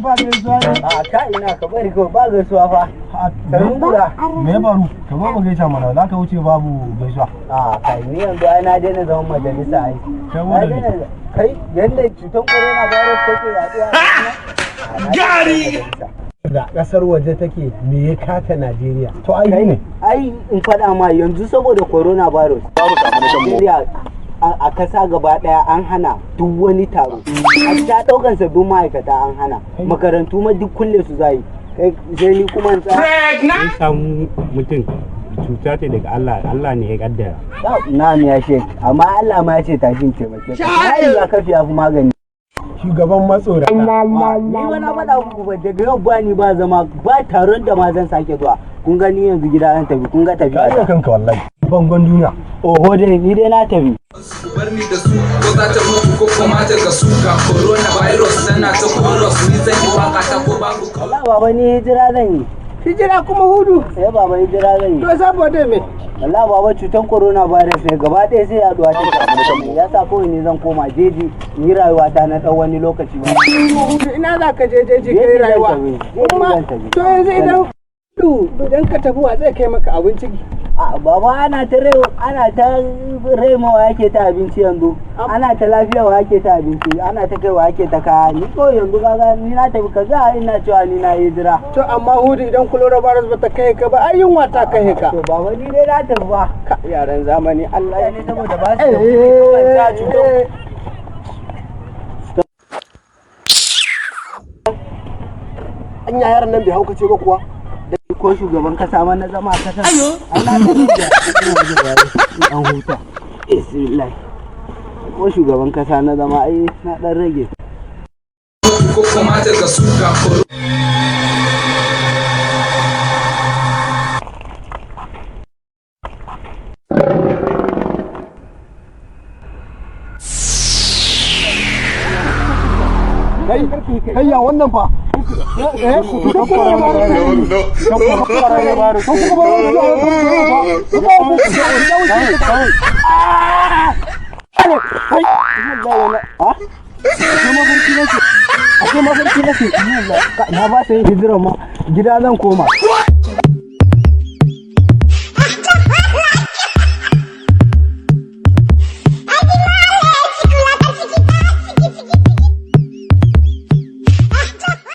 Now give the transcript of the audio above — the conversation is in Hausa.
ba gaisuwa ne? A ka ina ka bari ko ba gaisuwa fa. Sanin gura. Me faru? Ka zo mu gaisa mana, za ka wuce babu gaisuwa. A kai ni yanzu ai na daina zaman majalisa ai. Kai yanda cutar corona virus take yaduwa. Gari. Da kasar waje take me ya kata Najeriya? To ai ne. Ai in faɗa ma yanzu saboda corona virus. Babu Najeriya a kasa gaba daya an hana duk wani taro. A ta daukan sabbin ma'aikata an hana. Makarantu ma duk kulle su zai. Kai sai ni kuma an samu mutum cuta ce daga Allah ne ya kaddara. Na ya ce amma Allah ma ya ce tashin taimake ka. Ai ya kafi ya fi magani. Shugaban matsora. Ni wani faɗa muku ba daga yau ba ni ba zama ba taron da ma zan sake zuwa. Kun gani yanzu gida an tafi kun ga tafi. Ka kanka wallahi. Bangon duniya. Oho dai ni dai na tafi. Bar ni da su ko za ta mutu ko kuma ta ga su ga corona virus tana ta virus ni zan yi waka ta ko babu. Allah baba ni hijira zan yi. Hijira kuma hudu. Baba hijira zan yi. To saboda me? Allah baba cutan corona virus ne gaba ɗaya sai yaduwa ta samu ya sa kawai ne zan koma jeji ni rayuwa ta na ɗan wani lokaci ba. Ina za ka je jeji kai rayuwa? Kuma to yanzu idan ka tafi wa zai kai maka abinci? A baba ana ta raimawa yake ta abinci yanzu. Ana ta lafiyawa yake ta abinci. Ana ta kaiwa yake ta kaya. Ni ko yanzu kaga ni na tafi kaza ina cewa ni na hijira. To amma hudu idan coronavirus bata kai ka ba ai yunwa ta kai ka. To baba ni dai na tafi ba. Yaran zamani Allah ya ne saboda ba su da kuɗi anya yaran nan bai haukace ba kuwa. Ko shugaban kasa ma na zama a kasa ana an huta bismillah ko shugaban kasa na zama ai na dan rage ko kuma ta ga su ga kai ya wannan fa na ba sai hijira ma gida zan koma